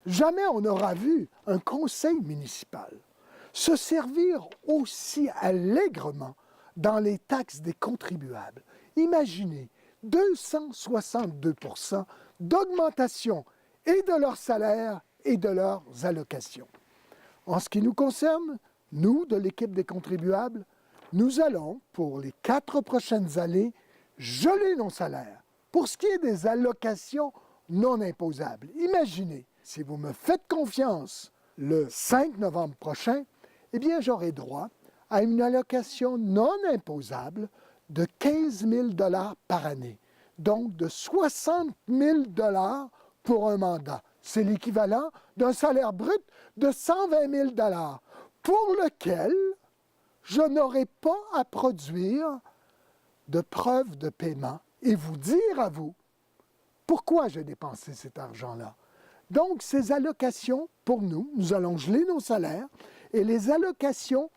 Jamais on n'aura vu un conseil municipal se servir aussi allègrement dans les taxes des contribuables. Imaginez 262 % d'augmentation et de leurs salaires et de leurs allocations. En ce qui nous concerne, nous, de l'équipe des contribuables, nous allons, pour les 4 prochaines années, geler nos salaires. Pour ce qui est des allocations non imposables, imaginez, si vous me faites confiance le 5 novembre prochain, eh bien, j'aurai droit à une allocation non imposable de 15 000 $ par année, donc de 60 000 $ pour un mandat. C'est l'équivalent d'un salaire brut de 120 000 $ pour lequel je n'aurai pas à produire de preuve de paiement et vous dire à vous pourquoi j'ai dépensé cet argent-là. Donc, ces allocations, pour nous, nous allons geler nos salaires et les allocations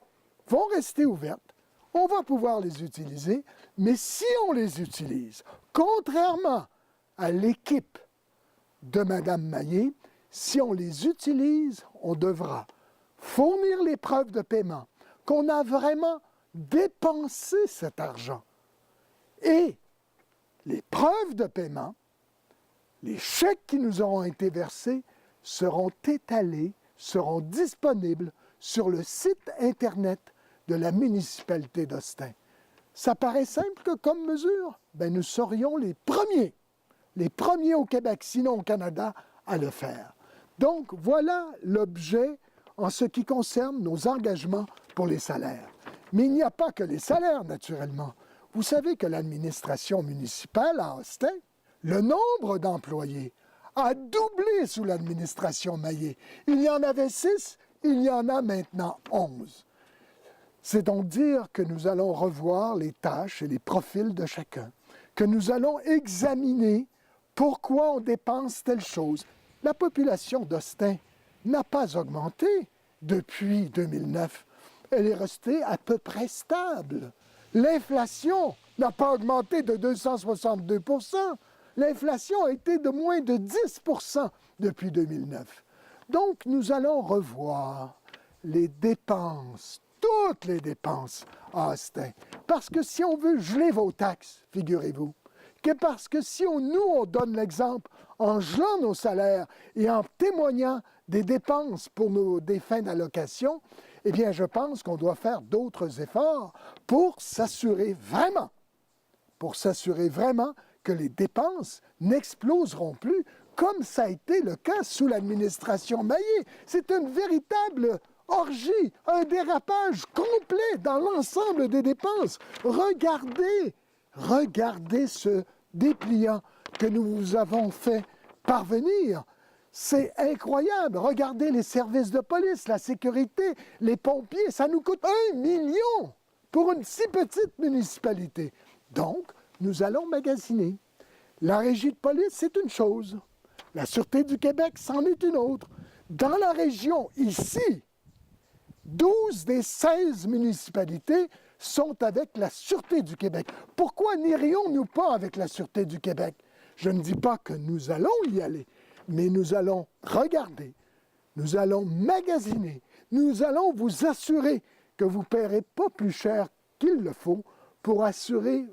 vont rester ouvertes. On va pouvoir les utiliser, mais si on les utilise, contrairement à l'équipe de Mme Maillé, si on les utilise, on devra fournir les preuves de paiement, qu'on a vraiment dépensé cet argent. Et les preuves de paiement, les chèques qui nous auront été versés seront étalés, seront disponibles sur le site Internet de la municipalité d'Austin. Ça paraît simple comme mesure? Bien, nous serions les premiers au Québec, sinon au Canada, à le faire. Donc, voilà l'objet en ce qui concerne nos engagements pour les salaires. Mais il n'y a pas que les salaires, naturellement. Vous savez que l'administration municipale à Austin, le nombre d'employés a doublé sous l'administration Maillé. Il y en avait 6, il y en a maintenant 11. C'est donc dire que nous allons revoir les tâches et les profils de chacun, que nous allons examiner pourquoi on dépense telle chose. La population d'Austin n'a pas augmenté depuis 2009. Elle est restée à peu près stable. L'inflation n'a pas augmenté de 262 %. L'inflation a été de moins de 10 % depuis 2009. Donc, nous allons revoir les dépenses, toutes les dépenses à Austin. Parce que si on veut geler vos taxes, figurez-vous, que parce que si on donne l'exemple en gelant nos salaires et en témoignant des dépenses pour des fins d'allocation, eh bien, je pense qu'on doit faire d'autres efforts pour s'assurer vraiment que les dépenses n'exploseront plus comme ça a été le cas sous l'administration Maillé. C'est une véritable orgie, un dérapage complet dans l'ensemble des dépenses. Regardez ce dépliant que nous vous avons fait parvenir. C'est incroyable. Regardez les services de police, la sécurité, les pompiers. Ça nous coûte 1 million pour une si petite municipalité. Donc, nous allons magasiner. La régie de police, c'est une chose. La Sûreté du Québec, c'en est une autre. Dans la région, ici, 12 des 16 municipalités sont avec la Sûreté du Québec. Pourquoi n'irions-nous pas avec la Sûreté du Québec? Je ne dis pas que nous allons y aller, mais nous allons regarder, nous allons magasiner, nous allons vous assurer que vous ne paierez pas plus cher qu'il le faut pour assurer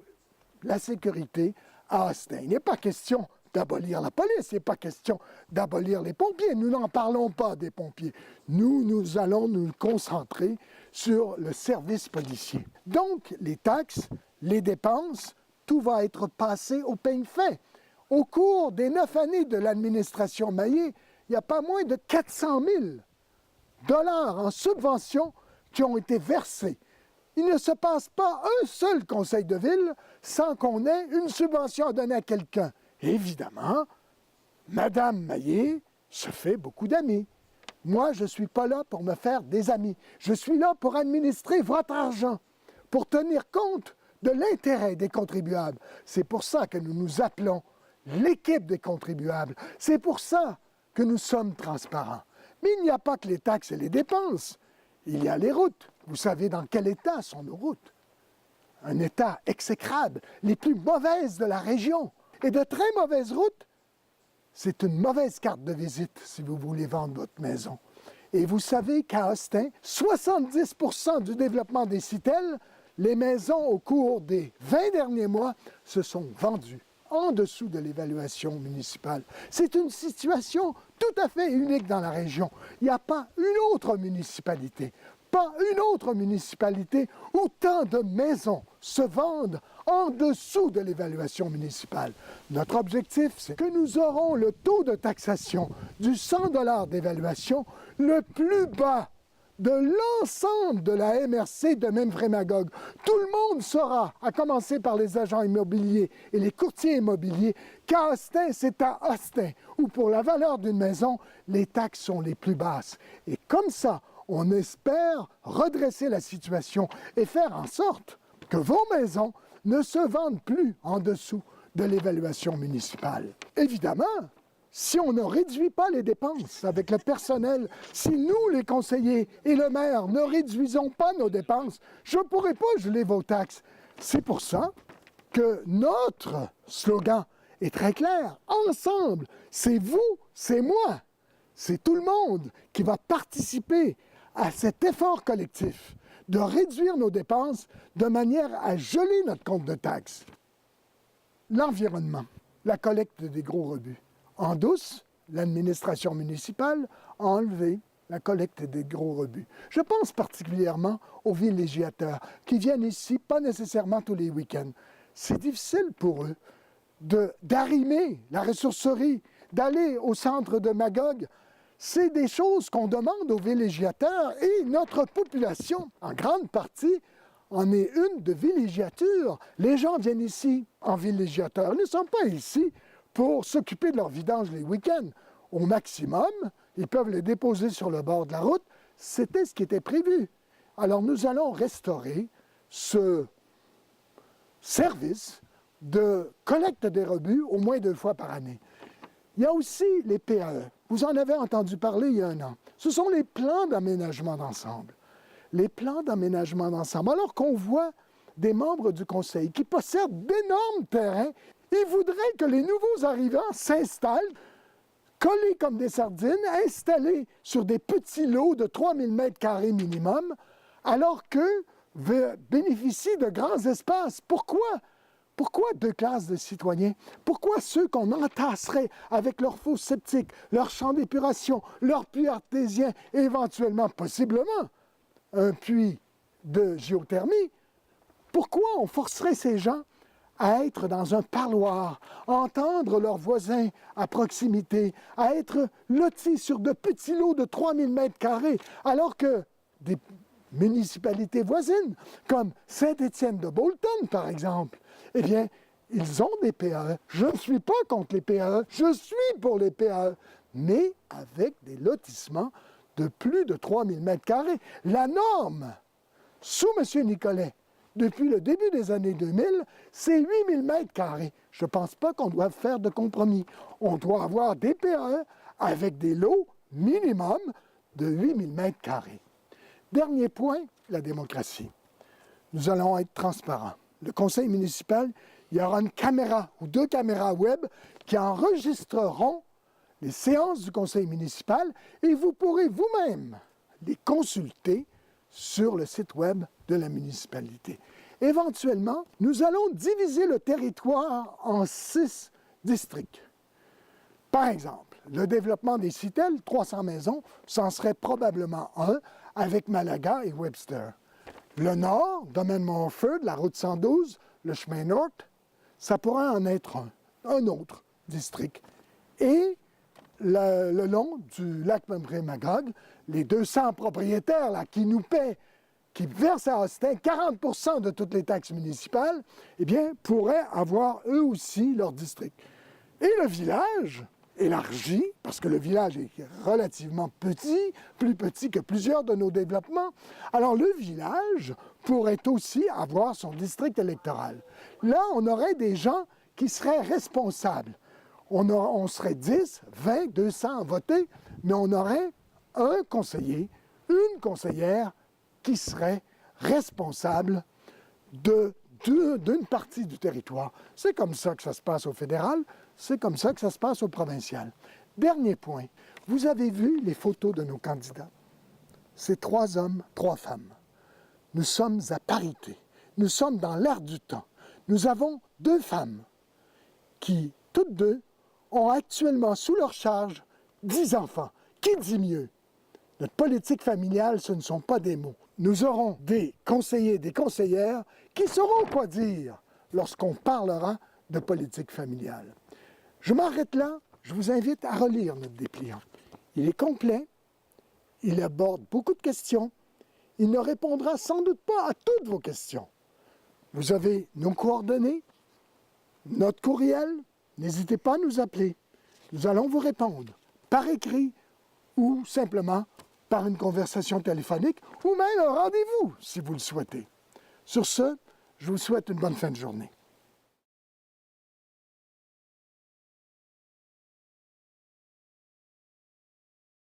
la sécurité à Austin. Il n'est pas question d'abolir la police, il n'est pas question d'abolir les pompiers. Nous n'en parlons pas des pompiers. Nous allons nous concentrer sur le service policier. Donc, les taxes, les dépenses, tout va être passé au peigne fin. Au cours des 9 années de l'administration Maillé, il n'y a pas moins de 400 000 $ en subventions qui ont été versés. Il ne se passe pas un seul conseil de ville sans qu'on ait une subvention à donner à quelqu'un. Évidemment, Mme Maillé se fait beaucoup d'amis. Moi, je ne suis pas là pour me faire des amis. Je suis là pour administrer votre argent, pour tenir compte de l'intérêt des contribuables. C'est pour ça que nous nous appelons l'équipe des contribuables. C'est pour ça que nous sommes transparents. Mais il n'y a pas que les taxes et les dépenses. Il y a les routes. Vous savez dans quel état sont nos routes? Un état exécrable, les plus mauvaises de la région. Et de très mauvaises routes, c'est une mauvaise carte de visite si vous voulez vendre votre maison. Et vous savez qu'à Austin, 70% du développement des Citelles, les maisons au cours des 20 derniers mois se sont vendues en dessous de l'évaluation municipale. C'est une situation tout à fait unique dans la région. Il n'y a pas une autre municipalité où tant de maisons se vendent en dessous de l'évaluation municipale. Notre objectif, c'est que nous aurons le taux de taxation du 100 $ d'évaluation le plus bas de l'ensemble de la MRC de Memphremagog. Tout le monde saura, à commencer par les agents immobiliers et les courtiers immobiliers, qu'à Austin, c'est à Austin, où pour la valeur d'une maison, les taxes sont les plus basses. Et comme ça, on espère redresser la situation et faire en sorte que vos maisons ne se vendent plus en dessous de l'évaluation municipale. Évidemment, si on ne réduit pas les dépenses avec le personnel, si nous, les conseillers et le maire, ne réduisons pas nos dépenses, je ne pourrai pas geler vos taxes. C'est pour ça que notre slogan est très clair. Ensemble, c'est vous, c'est moi, c'est tout le monde qui va participer à cet effort collectif de réduire nos dépenses de manière à geler notre compte de taxes. L'environnement, la collecte des gros rebuts. En douce, l'administration municipale a enlevé la collecte des gros rebuts. Je pense particulièrement aux villégiateurs qui viennent ici, pas nécessairement tous les week-ends. C'est difficile pour eux d'arrimer la ressourcerie, d'aller au centre de Magog. C'est des choses qu'on demande aux villégiateurs et notre population, en grande partie, en est une de villégiature. Les gens viennent ici en villégiateur. Ils ne sont pas ici pour s'occuper de leur vidange les week-ends. Au maximum, ils peuvent les déposer sur le bord de la route. C'était ce qui était prévu. Alors nous allons restaurer ce service de collecte des rebuts au moins 2 fois par année. Il y a aussi les PAE. Vous en avez entendu parler il y a 1 an. Ce sont les plans d'aménagement d'ensemble. Les plans d'aménagement d'ensemble. Alors qu'on voit des membres du conseil qui possèdent d'énormes terrains, ils voudraient que les nouveaux arrivants s'installent, collés comme des sardines, installés sur des petits lots de 3000 m² minimum, alors qu'eux bénéficient de grands espaces. Pourquoi? Pourquoi 2 classes de citoyens? Pourquoi ceux qu'on entasserait avec leurs fosses septiques, leurs champs d'épuration, leurs puits artésiens et éventuellement, possiblement, un puits de géothermie? Pourquoi on forcerait ces gens à être dans un parloir, à entendre leurs voisins à proximité, à être lotis sur de petits lots de 3000 m², alors que des municipalités voisines, comme Saint-Étienne-de-Bolton, par exemple, eh bien, ils ont des PAE. Je ne suis pas contre les PAE, je suis pour les PAE, mais avec des lotissements de plus de 3000 m². La norme, sous M. Nicolet, depuis le début des années 2000, c'est 8000 m². Je ne pense pas qu'on doive faire de compromis. On doit avoir des PAE avec des lots minimum de 8000 m². Dernier point, la démocratie. Nous allons être transparents. Le conseil municipal, il y aura une caméra ou 2 caméras web qui enregistreront les séances du conseil municipal et vous pourrez vous-même les consulter sur le site web de la municipalité. Éventuellement, nous allons diviser le territoire en 6 districts. Par exemple, le développement des Citelles, 300 maisons, c'en serait probablement un avec Malaga et Webster. Le nord, domaine Montford, la route 112, le chemin nord, ça pourrait en être un autre district. Et le long du lac Memphremagog, les 200 propriétaires là, qui nous paient, qui versent à Austin 40% de toutes les taxes municipales, eh bien, pourraient avoir eux aussi leur district. Et le village, élargi, parce que le village est relativement petit, plus petit que plusieurs de nos développements. Alors le village pourrait aussi avoir son district électoral. Là, on aurait des gens qui seraient responsables. On serait 10, 20, 200 à voter, mais on aurait un conseiller, une conseillère qui serait responsable d'une partie du territoire. C'est comme ça que ça se passe au fédéral. C'est comme ça que ça se passe au provincial. Dernier point, vous avez vu les photos de nos candidats. C'est 3 hommes, 3 femmes. Nous sommes à parité. Nous sommes dans l'air du temps. Nous avons 2 femmes qui, toutes deux, ont actuellement sous leur charge 10 enfants. Qui dit mieux? Notre politique familiale, ce ne sont pas des mots. Nous aurons des conseillers, des conseillères qui sauront quoi dire lorsqu'on parlera de politique familiale. Je m'arrête là. Je vous invite à relire notre dépliant. Il est complet. Il aborde beaucoup de questions. Il ne répondra sans doute pas à toutes vos questions. Vous avez nos coordonnées, notre courriel. N'hésitez pas à nous appeler. Nous allons vous répondre par écrit ou simplement par une conversation téléphonique ou même un rendez-vous si vous le souhaitez. Sur ce, je vous souhaite une bonne fin de journée.